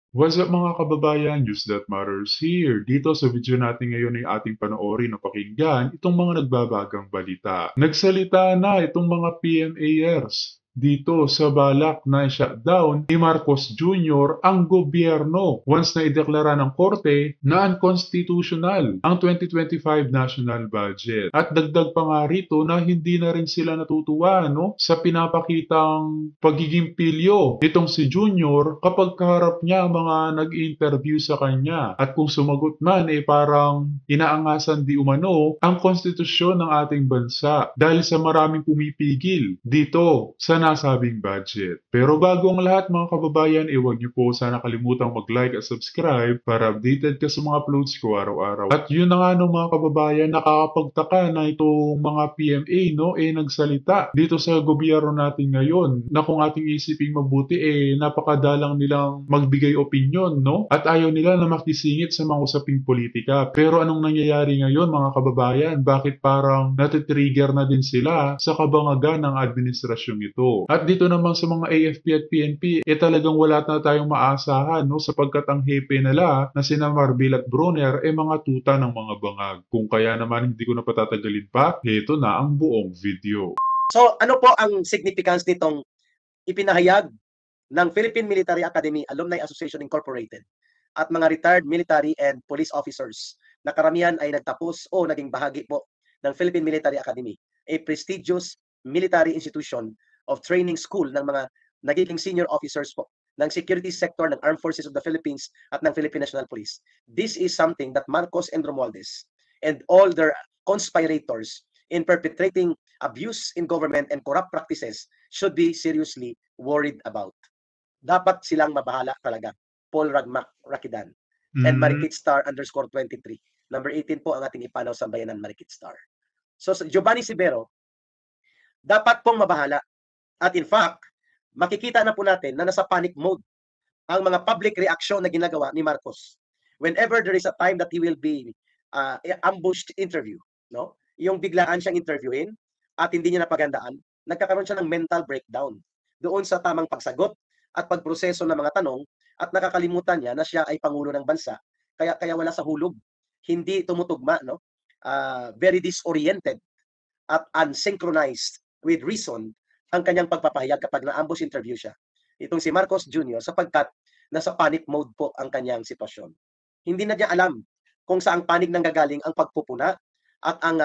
What's up mga kababayan, News That Matters here. Dito sa video natin ngayon ay ating panoorin o pakinggan itong mga nagbabagang balita. Nagsalita na itong mga PMAers dito sa balak na shutdown ni Marcos Jr. ang gobyerno once na ideklara ng korte na unconstitutional ang 2025 national budget. At dagdag pa nga rito na hindi na rin sila natutuwa sa pinapakitang pagiging pilyo nitong si Junior kapag kaharap niya mga nag-interview sa kanya. At kung sumagot man parang inaangasan di umano ang konstitusyon ng ating bansa dahil sa maraming pumipigil dito sa nasabing budget. Pero bago ang lahat mga kababayan, huwag niyo po sana kalimutang mag-like at subscribe para updated ka sa mga uploads ko araw-araw. At yun na nga mga kababayan, nakakapagtaka na itong mga PMA nagsalita dito sa gobyerno natin ngayon na kung ating isiping mabuti napakadalang nilang magbigay opinyon at ayaw nila na makisingit sa mga usaping politika. Pero anong nangyayari ngayon mga kababayan? Bakit parang natitrigger na din sila sa kabangagan ng administrasyong ito? At dito naman sa mga AFP at PNP, talagang wala na tayong maasahan sapagkat ang hepe nila na sina Marbil at Brunner mga tuta ng mga bangag. Kung kaya naman hindi ko na patatagalin pa, ito na ang buong video. So ano po ang significance nitong ipinahayag ng Philippine Military Academy Alumni Association Incorporated at mga retired military and police officers na karamihan ay nagtapos o naging bahagi po ng Philippine Military Academy, a prestigious military institution of training school ng mga nagiging senior officers po ng security sector ng Armed Forces of the Philippines at ng Philippine National Police. This is something that Marcos and Romualdez and all their conspirators in perpetrating abuse in government and corrupt practices should be seriously worried about. Dapat silang mabahala talaga. Paul Rakidan and Marikit Star _23. Number 18 po ang ating ipanaw sa bayanan Marikit Star. So Giovanni Sibero, dapat pong mabahala. At in fact, makikita na po natin na nasa panic mode ang mga public reaction na ginagawa ni Marcos. Whenever there is a time that he will be ambushed interview, yung biglaan siyang interviewin at hindi niya napagandaan, nagkakaroon siya ng mental breakdown doon sa tamang pagsagot at pagproseso ng mga tanong at nakakalimutan niya na siya ay pangulo ng bansa, kaya wala sa hulog, hindi tumutugma, very disoriented at unsynchronized with reason ang kanyang pagpapahayag kapag na-ambush interview siya. Itong si Marcos Jr. sapagkat nasa panic mode po ang kanyang sitwasyon. Hindi na niya alam kung saang panig nanggagaling ang pagpupuna at ang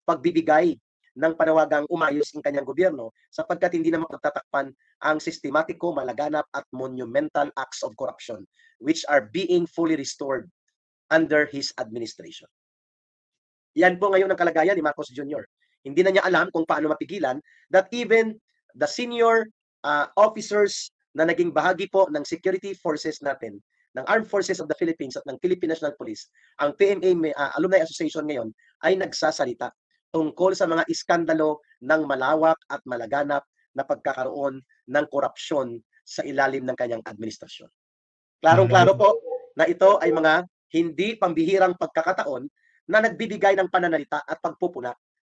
pagbibigay ng panawagang umayos ang kanyang gobyerno sapagkat hindi na mapagtatakpan ang sistematiko, malaganap at monumental acts of corruption which are being fully restored under his administration. Yan po ngayon ang kalagayan ni Marcos Jr. Hindi na niya alam kung paano mapigilan that even the senior officers na naging bahagi po ng security forces natin, ng Armed Forces of the Philippines at ng Philippine National Police, ang PMA Alumni Association ngayon ay nagsasalita tungkol sa mga iskandalo ng malawak at malaganap na pagkakaroon ng korupsyon sa ilalim ng kanyang administrasyon. Klarong-klaro po na ito ay mga hindi pambihirang pagkakataon na nagbibigay ng pananalita at pagpupuna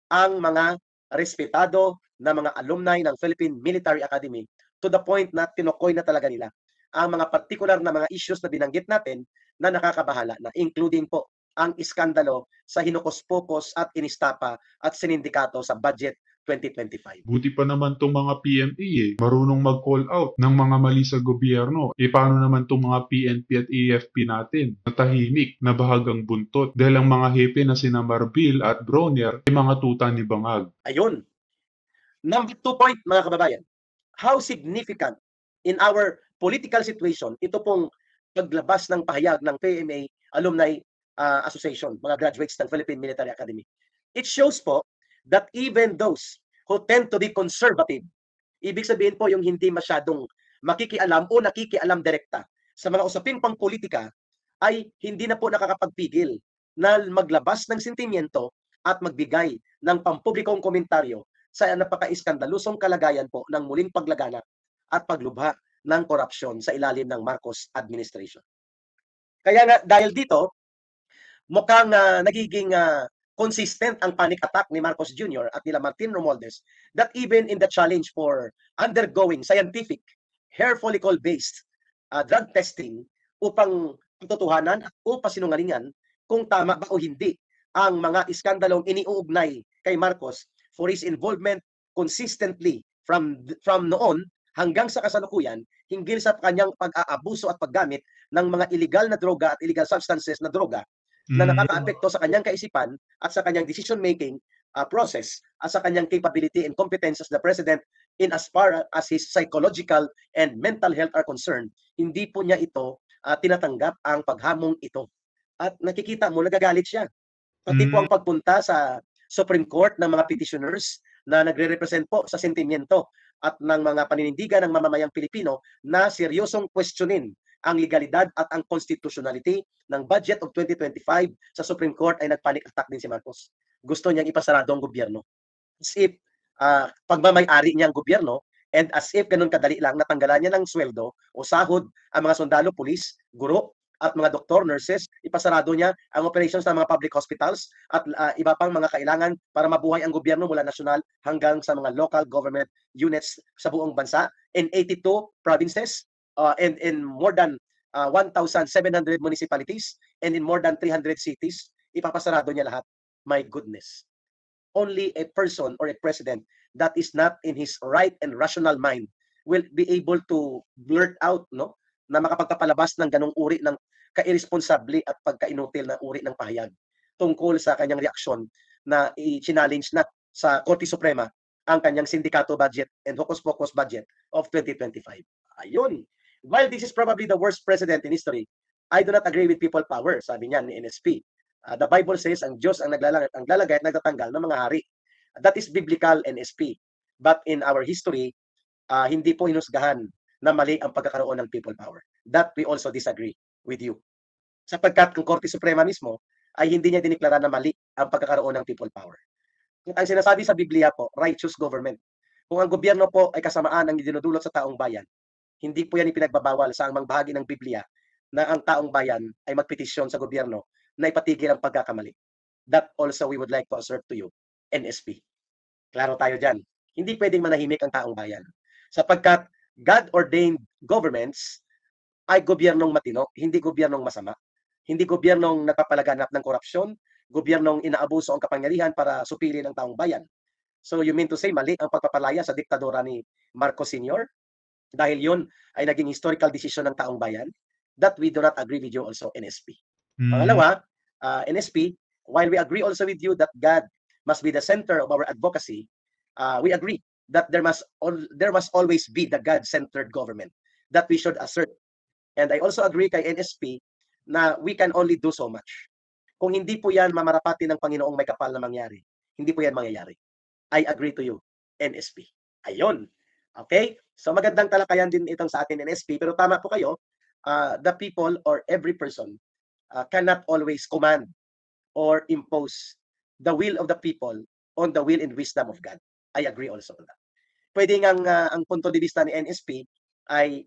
ang mga respetado na mga alumni ng Philippine Military Academy to the point na tinukoy na talaga nila ang mga particular na mga issues na binanggit natin na nakakabahala na, including po ang iskandalo sa hinukos-pokos at inistapa at sinindikato sa budget 2025. Buti pa naman itong mga PMA marunong mag-call out ng mga mali sa gobyerno. Paano naman itong mga PNP at AFP natin na tahimik na bahagang buntot dahil ang mga hepe na sina Marbil at Bronner ay mga tuta ni Bangag. Ayun. Number 2 point mga kababayan. How significant in our political situation ito pong paglabas ng pahayag ng PMA Alumni Association, mga graduates ng Philippine Military Academy. It shows po that even those who tend to be conservative, ibig sabihin po yung hindi masyadong makikialam o nakikialam direkta sa mga usaping pangpolitika, ay hindi na po nakakapagpigil na maglabas ng sentimiento at magbigay ng pampublikong komentaryo sa napaka-iskandalusong kalagayan po ng muling paglaganap at paglubha ng korupsyon sa ilalim ng Marcos administration. Kaya nga dahil dito, mukhang nagiging consistent ang panic attack ni Marcos Jr. at nila Martin Romualdez that even in the challenge for undergoing scientific hair follicle-based drug testing upang patotohanan o pasinungalingan kung tama ba o hindi ang mga iskandalong iniuugnay kay Marcos for his involvement consistently from noon hanggang sa kasalukuyan hinggil sa kanyang pag-aabuso at paggamit ng mga illegal na droga at illegal substances na droga na nakakaapekto sa kanyang kaisipan at sa kanyang decision making process at sa kanyang capability and competence as the president in as far as his psychological and mental health are concerned. Hindi po niya ito tinatanggap ang paghamong ito. At nakikita mo, nagagalit siya. Pati po ang pagpunta sa Supreme Court ng mga petitioners na nagre-represent po sa sentimiento at ng mga paninindigan ng mamamayang Pilipino na seryosong questionin ang legalidad at ang constitutionality ng budget of 2025 sa Supreme Court ay nagpanic attack din si Marcos. Gusto niyang ipasarado ang gobyerno. As if pagmamay-ari niya ang gobyerno and as if ganun kadali lang natanggalan niya ng sweldo o sahod ang mga sundalo, pulis, guro at mga doktor, nurses, ipasarado niya ang operations ng mga public hospitals at iba pang mga kailangan para mabuhay ang gobyerno mula nasyonal hanggang sa mga local government units sa buong bansa in 82 provinces and in more than 1,700 municipalities and in more than 300 cities. Ipapasarado niya lahat. My goodness. Only a person or a president that is not in his right and rational mind will be able to blurt out na makapagpapalabas ng ganong uri ng kairresponsable at pagkainutil na uri ng pahayag tungkol sa kanyang reaksyon na i-challenge na sa Korte Suprema ang kanyang sindikato budget and hocus-pocus budget of 2025. Ayun. While this is probably the worst president in history, I do not agree with people power, sabi niya ni NSP. The Bible says ang Diyos ang naglalagay at nagtatanggal ng mga hari. That is biblical NSP. But in our history, hindi po hinusgahan na mali ang pagkakaroon ng people power. That we also disagree with you. Sapagkat ang Korte Suprema mismo ay hindi niya diniklara na mali ang pagkakaroon ng people power. Ang sinasabi sa Biblia po, righteous government. Kung ang gobyerno po ay kasamaan ang dinudulot sa taong bayan, hindi po yan ipinagbabawal sa anumang bahagi ng Biblia na ang taong bayan ay magpetisyon sa gobyerno na ipatigil ang pagkakamali. That also we would like to assert to you, NSP. Klaro tayo dyan. Hindi pwedeng manahimik ang taong bayan. Sapagkat God-ordained governments ay gobyernong matino, hindi gobyernong masama. Hindi gobyernong nagpapalaganap ng korupsyon, gobyernong inaabuso ang kapangyarihan para supilin ang taong bayan. So you mean to say mali ang pagpapalaya sa diktadura ni Marcos Sr.? Dahil yun ay naging historical decision ng taong bayan? That we do not agree with you also, NSP. Pangalawa, NSP, while we agree also with you that God must be the center of our advocacy, we agree that there must always be the God-centered government that we should assert. And I also agree kay NSP na we can only do so much. Kung hindi po yan mamarapati ng Panginoong may kapal na mangyari, hindi po yan mangyayari. I agree to you, NSP. Ayun. Okay? So magandang talakayan din itong sa atin, NSP, pero tama po kayo, the people or every person cannot always command or impose the will of the people on the will and wisdom of God. I agree also on that. Pwede nga ang punto de vista ni NSP ay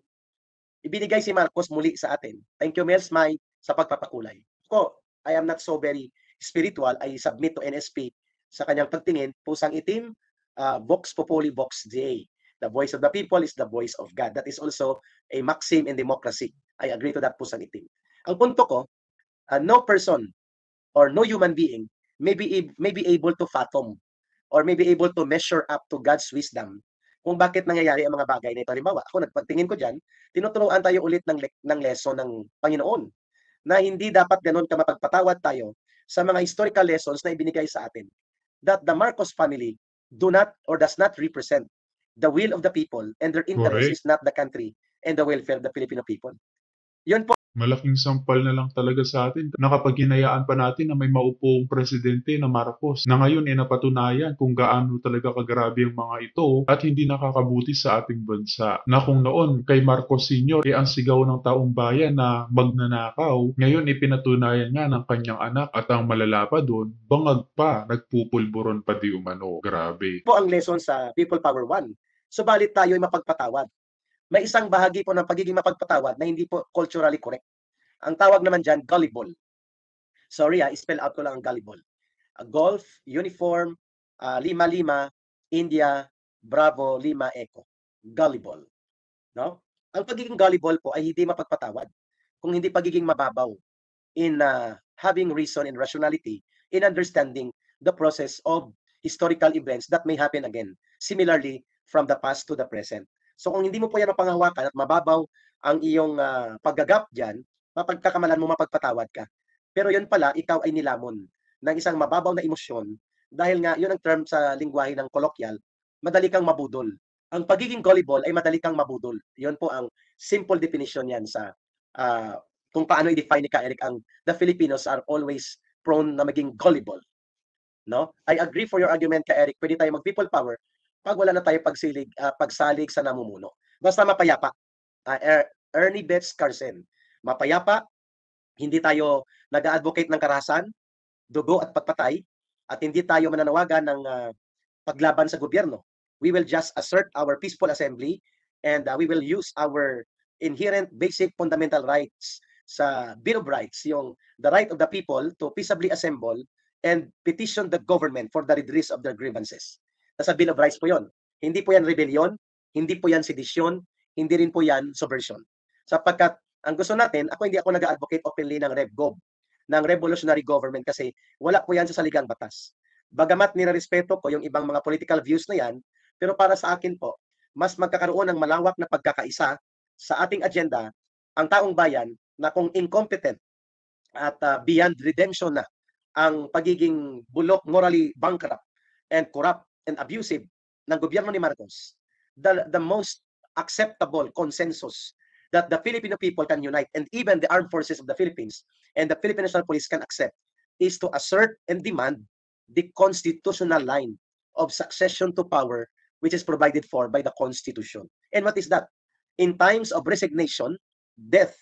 ibinigay si Marcos muli sa atin. Thank you, Mels May, sa pagpapakulay. Ko, I am not so very spiritual. I submit to NSP sa kanyang pagtingin, pusang itim, Vox Populi, Vox Dei. The voice of the people is the voice of God. That is also a maxim in democracy. I agree to that, pusang itim. Ang punto ko, no person or no human being may be able to fathom or may be able to measure up to God's wisdom kung bakit nangyayari ang mga bagay na ito. Halimbawa, ako nagpagtingin ko dyan, tinuturuan tayo ulit ng lesson ng Panginoon na hindi dapat ganun ka mapagpatawad tayo sa mga historical lessons na ibinigay sa atin. That the Marcos family do not or does not represent the will of the people and their interest is not the country and the welfare of the Filipino people. Yun po. Malaking sampal na lang talaga sa atin na kapag hinayaan pa natin na may maupong presidente na Marcos na ngayon ay napatunayan kung gaano talaga kagrabe ang mga ito at hindi nakakabuti sa ating bansa. Na kung noon kay Marcos Sr. ang sigaw ng taong bayan na magnanakaw, ngayon ipinatunayan nga ng kanyang anak at ang malala pa doon, bangag pa, nagpupulburon pa di umano. Grabe. Po ang lesson sa People Power 1. Subalit tayo ay mapagpatawad. May isang bahagi po ng pagiging mapagpatawad na hindi po culturally correct. Ang tawag naman dyan, gullible. Sorry, spell out ko lang ang gullible. Golf, uniform, 5-5, India, Bravo, 5, Echo. Gullible. No? Ang pagiging gullible po ay hindi mapagpatawad. kung hindi pagiging mababaw in having reason and rationality in understanding the process of historical events that may happen again, similarly from the past to the present. So kung hindi mo po yan mapanghawakan at mababaw ang iyong paggagap dyan, mapagkakamalan mo, mapagpatawad ka. Pero yun pala, ikaw ay nilamon ng isang mababaw na emosyon dahil nga yun ang term sa lingwahe ng colloquial, madali kang mabudol. Ang pagiging gullible ay madali kang mabudol. Yun po ang simple definition yan sa kung paano i-define ni Ka Eric ang the Filipinos are always prone na maging gullible. No? I agree for your argument, Ka Eric. Pwede tayo mag-people power pag wala na tayo pagsalig sa namumuno. Basta mapayapa. Ernie Betts Carson. Mapayapa, hindi tayo nag-advocate ng karahasan, dugo at pagpatay, at hindi tayo mananawagan ng paglaban sa gobyerno. We will just assert our peaceful assembly and we will use our inherent basic fundamental rights sa Bill of Rights, yung the right of the people to peaceably assemble and petition the government for the redress of their grievances. Nasa Bill of Rights po yon. Hindi po yan rebellion, hindi po yan sedisyon, hindi rin po yan subversion. Sapagkat ang gusto natin, hindi ako nag-advocate openly ng RevGov, ng revolutionary government kasi wala po yan sa saligang batas. Bagamat nirerespeto ko yung ibang mga political views na yan, pero para sa akin po, mas magkakaroon ng malawak na pagkakaisa sa ating agenda ang taong bayan na kung incompetent at beyond redemption na ang pagiging bulok, morally bankrupt and corrupt and abusive ng gobyerno ni Marcos, the most acceptable consensus that the Filipino people can unite and even the armed forces of the Philippines and the Philippine National Police can accept is to assert and demand the constitutional line of succession to power which is provided for by the Constitution. And what is that? In times of resignation, death,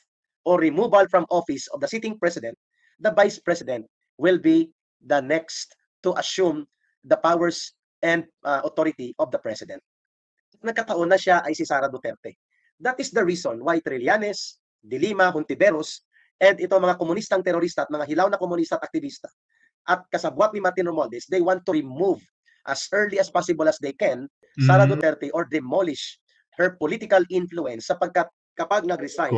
or removal from office of the sitting president, the vice president will be the next to assume the powers and authority of the president. Nagkataon na siya ay si Sara Duterte. That is the reason why Trillanes, De Lima, Hontiveros, and itong mga komunistang terorista at mga hilaw na komunista at aktivista at kasabwat ni Martin Romualdez, they want to remove as early as possible as they can Sara Duterte or demolish her political influence sapagkat kapag nag-resign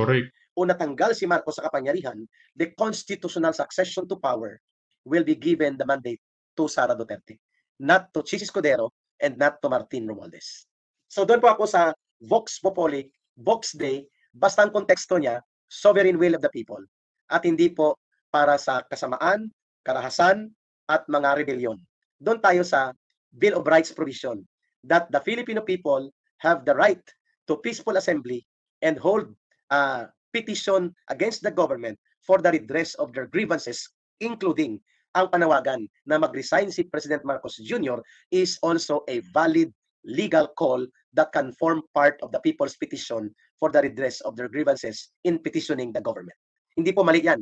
o natanggal si Marcos sa kapangyarihan, the constitutional succession to power will be given the mandate to Sara Duterte, not to Chis Escudero and not to Martin Romualdez. So doon po ako sa Vox Populi, Vox Day, basta ang konteksto niya, sovereign will of the people. At hindi po para sa kasamaan, karahasan, at mga rebellion. Doon tayo sa Bill of Rights provision that the Filipino people have the right to peaceful assembly and hold a petition against the government for the redress of their grievances, including ang panawagan na mag-resign si President Marcos Jr. is also a valid legal call that can form part of the people's petition for the redress of their grievances in petitioning the government. Hindi po mali yan.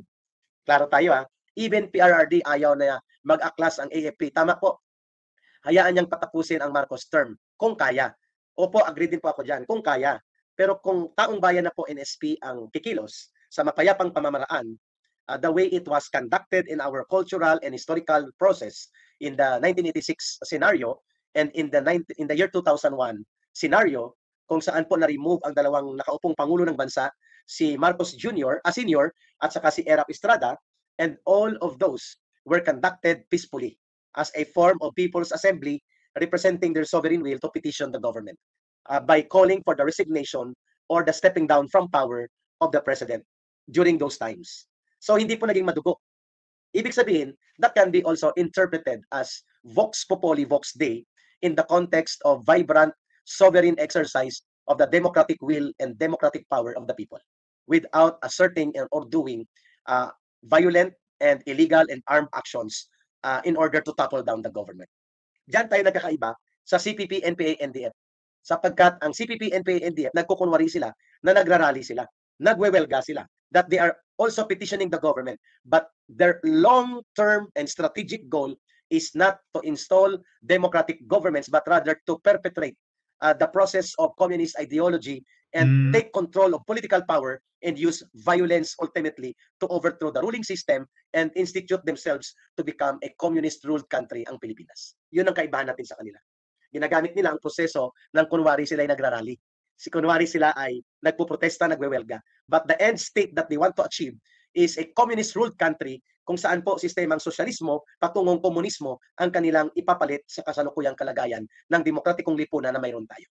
Klaro tayo Even PRRD ayaw na mag-aklas ang AFP. Tama po. Hayaan niyang patapusin ang Marcos term kung kaya. Opo, agree din po ako dyan, kung kaya. Pero kung taong bayan na po NSP ang kikilos sa mapayapang pamamaraan, the way it was conducted in our cultural and historical process in the 1986 scenario and in the year 2001 scenario, kung saan po na-remove ang dalawang nakaupong pangulo ng bansa, si Marcos Jr., Senior, at saka si Erap Estrada, and all of those were conducted peacefully as a form of people's assembly representing their sovereign will to petition the government by calling for the resignation or the stepping down from power of the president during those times. So hindi po naging madugo. Ibig sabihin, that can be also interpreted as Vox Populi, Vox Dei in the context of vibrant sovereign exercise of the democratic will and democratic power of the people without asserting or doing violent and illegal and armed actions in order to topple down the government. Diyan tayo nagkakaiba sa CPP, NPA, NDF. Sapagkat ang CPP, NPA, NDF, nagkukunwari sila na nagrarally sila, nagwewelga sila, that they are also petitioning the government. But their long-term and strategic goal is not to install democratic governments, but rather to perpetrate the process of communist ideology and take control of political power and use violence ultimately to overthrow the ruling system and institute themselves to become a communist-ruled country ang Pilipinas. Yun ang kaibahan natin sa kanila. Ginagamit nila ang proseso ng kunwari sila ay nagrarally. kunwari sila ay nagpuprotesta, nagwewelga. But the end state that they want to achieve is a communist-ruled country kung saan po sistemang sosyalismo patungong komunismo ang kanilang ipapalit sa kasalukuyang kalagayan ng demokratikong lipunan na mayroon tayo.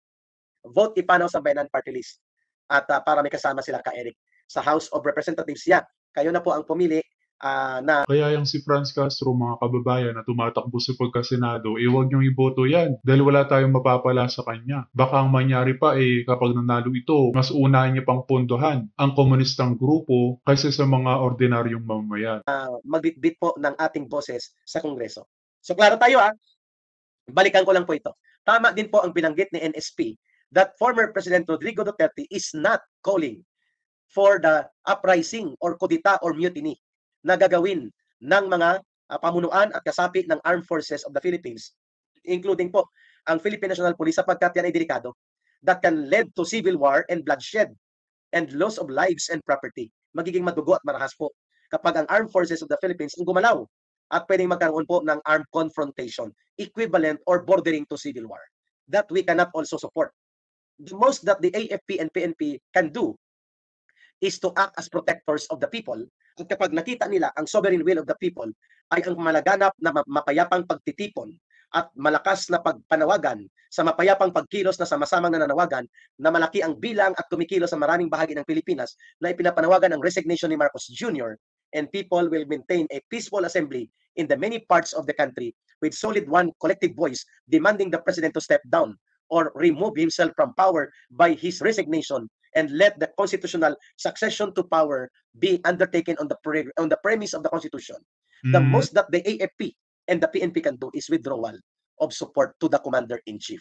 Vote Ipanaw Sambayanan Party List. At para may kasama sila ka Eric sa House of Representatives. Yeah, kayo na po ang pumili na Kaya yung si Franz Castro, mga kababayan na tumatakbo sa pagkasenado, huwag niyong iboto yan dahil wala tayong mapapala sa kanya. Baka ang mangyari pa kapag nanalo ito, mas unahin niya pang pondohan ang komunistang grupo kaysa sa mga ordinaryong mamamayan. magbitbit po ng ating boses sa Kongreso. So klaro tayo balikan ko lang po ito. Tama din po ang binanggit ni NSP that former President Rodrigo Duterte is not calling for the uprising or kudita or mutiny na gagawin ng mga pamunuan at kasapi ng Armed Forces of the Philippines, including po ang Philippine National Police, sapagkat yan ay delikado that can lead to civil war and bloodshed and loss of lives and property. Magiging madugo at marahas po kapag ang Armed Forces of the Philippines ang gumalaw at pwedeng magkaroon po ng armed confrontation, equivalent or bordering to civil war, that we cannot also support. The most that the AFP and PNP can do is to act as protectors of the people. At kapag nakita nila ang sovereign will of the people ay ang malaganap na mapayapang pagtitipon at malakas na pagpanawagan sa mapayapang pagkilos na sama-samang nananawagan na malaki ang bilang at kumikilos sa maraming bahagi ng Pilipinas na ipinapanawagan ang resignation ni Marcos Jr. and people will maintain a peaceful assembly in the many parts of the country with solid one collective voice demanding the president to step down or remove himself from power by his resignation and let the constitutional succession to power be undertaken on the premise of the Constitution. The most that the AFP and the PNP can do is withdrawal of support to the Commander-in-Chief.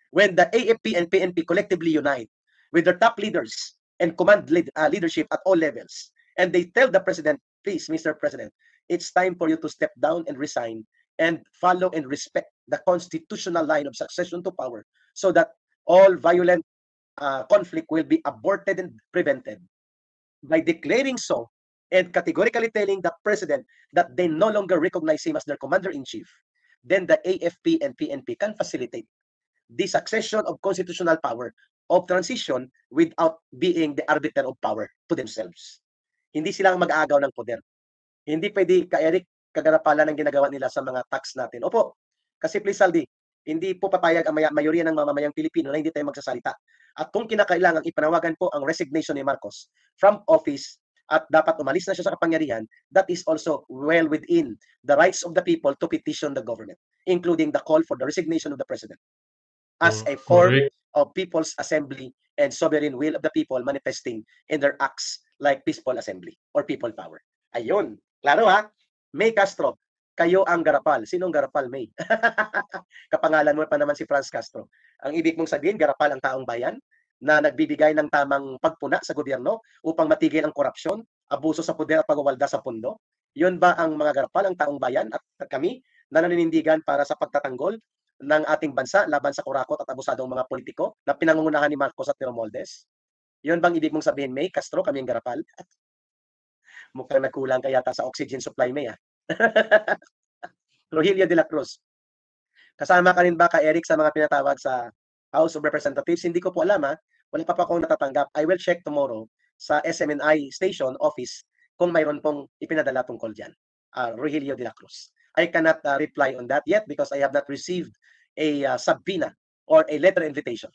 When the AFP and PNP collectively unite with their top leaders and command leadership at all levels, and they tell the President, please, Mr. President, it's time for you to step down and resign and follow and respect the constitutional line of succession to power so that all violent conflict will be aborted and prevented. By declaring so and categorically telling the president that they no longer recognize him as their commander-in-chief, then the AFP and PNP can facilitate the succession of constitutional power of transition without being the arbiter of power to themselves. Hindi sila mag-aagaw ng poder. Hindi pwede Eric kagarapalan ng ginagawa nila sa mga tax natin. Opo, kasi please Saldi, hindi po papayag ang mayoriya ng mamamayang Pilipino na hindi tayo magsasalita. At kung kinakailangan ipanawagan po ang resignation ni Marcos from office at dapat umalis na siya sa kapangyarihan, that is also well within the rights of the people to petition the government, including the call for the resignation of the president as a form of people's assembly and sovereign will of the people manifesting in their acts like peaceful assembly or people power. Ayun, klaro May Castro, kayo ang garapal. Sinong garapal, May? Kapangalan mo pa naman si Franz Castro. Ang ibig mong sabihin, garapal ang taong bayan na nagbibigay ng tamang pagpuna sa gobyerno upang matigil ang korupsyon, abuso sa poder at pagwawalda sa pundo? Yun ba ang mga garapal, ang taong bayan at kami na naninindigan para sa pagtatanggol ng ating bansa laban sa kurakot at abusadong mga politiko na pinangungunahan ni Marcos at Romualdez? Yun bang ibig mong sabihin, May Castro, kami ang garapal? Mukhang nagkulang kaya sa oxygen supply, May Rogelio de la Cruz. Kasama ka rin ba Eric sa mga pinatawag sa House of Representatives? Hindi ko po alam Wala pa akong natatanggap. I will check tomorrow sa SMNI station office kung mayroon pong ipinadala tungkol dyan. Rogelio de la Cruz. I cannot reply on that yet because I have not received a subpoena or a letter invitation.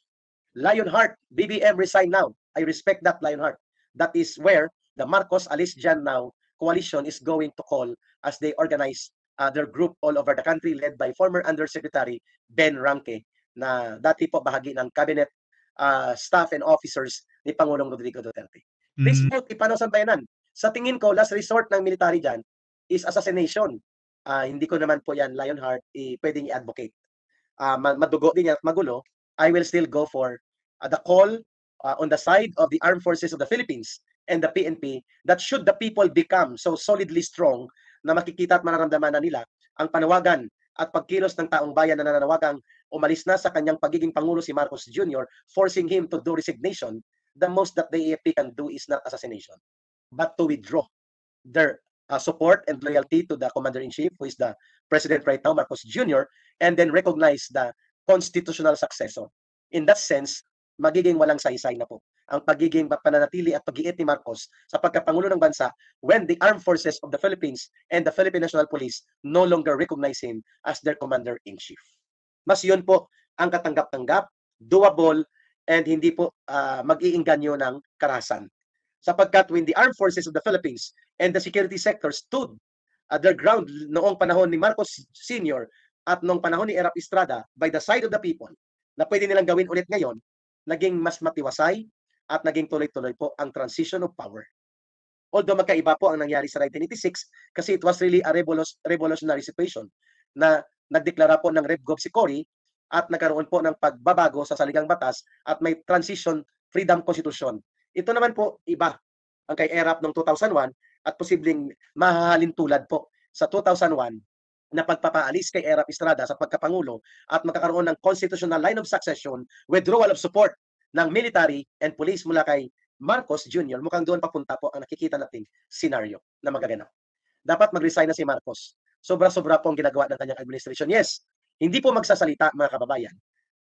Lionheart, BBM resign now. I respect that, Lionheart. That is where the Marcos Alice Jan now coalition is going to call as they organize their group all over the country led by former Undersecretary Ben Ranque na dati po bahagi ng cabinet staff and officers ni Pangulong Rodrigo Duterte. Please vote Ipanaw Sambayanan. Sa tingin ko, last resort ng military dyan is assassination. Hindi ko naman po yan, Lionheart, pwedeng i-advocate. Madugo din yan at magulo. I will still go for the call on the side of the Armed Forces of the Philippines and the PNP that should the people become so solidly strong na makikita at mararamdaman na nila ang panawagan at pagkilos ng taong bayan na nananawagang umalis na sa kanyang pagiging Pangulo si Marcos Jr., forcing him to do resignation, the most that the AFP can do is not assassination, but to withdraw their support and loyalty to the Commander-in-Chief, who is the President right now, Marcos Jr., and then recognize the constitutional successor. In that sense, magiging walang saysay na po ang pagiging pananatili at pag-iit ni Marcos sa pagkapangulo ng bansa when the armed forces of the Philippines and the Philippine National Police no longer recognize him as their commander-in-chief. Mas yun po ang katanggap-tanggap, doable, and hindi po mag-iinganyo ng karahasan. Sapagkat when the armed forces of the Philippines and the security sector stood at their ground noong panahon ni Marcos Sr. at noong panahon ni Erap Estrada by the side of the people na pwede nilang gawin ulit ngayon, naging mas matiwasay at naging tuloy-tuloy po ang transition of power. Although magkaiba po ang nangyari sa 1986 kasi it was really a revolutionary situation na nagdeklara po ng Revgov si Cory at nagkaroon po ng pagbabago sa saligang batas at may transition freedom constitution. Ito naman po iba ang kay ERAP noong 2001 at posibleng mahahalin tulad po sa 2001 na pagpapaalis kay Erap Estrada sa pagkapangulo at magkakaroon ng constitutional line of succession, withdrawal of support ng military and police mula kay Marcos Jr. Mukhang doon papunta po ang nakikita nating scenario na magaganap. Dapat mag-resign na si Marcos. Sobra-sobra po ang ginagawa ng kanyang administration. Yes, hindi po magsasalita mga kababayan.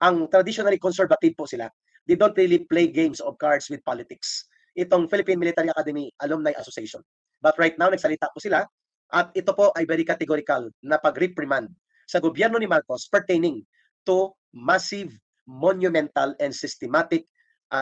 Ang traditionally conservative po sila. They don't really play games of cards with politics. Itong Philippine Military Academy Alumni Association. But right now, nagsalita po sila at ito po ay very categorical na pag-reprimand sa gobyerno ni Marcos pertaining to massive, monumental, and systematic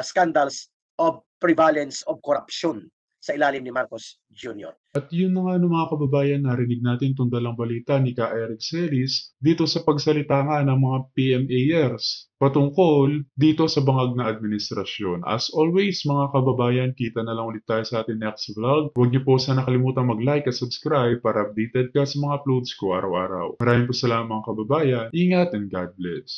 scandals of prevalence of corruption sa ilalim ni Marcos Jr. At yun na nga no, mga kababayan, narinig natin itong dalang balita ni Ka Eric Celis dito sa pagsalita nga ng mga PMAers patungkol dito sa bangag na administrasyon. As always, mga kababayan, kita na lang ulit tayo sa ating next vlog. Huwag niyo po sana nakalimutan mag-like at subscribe para updated ka sa mga uploads ko araw-araw. Maraming po salamat mga kababayan. Ingat and God bless.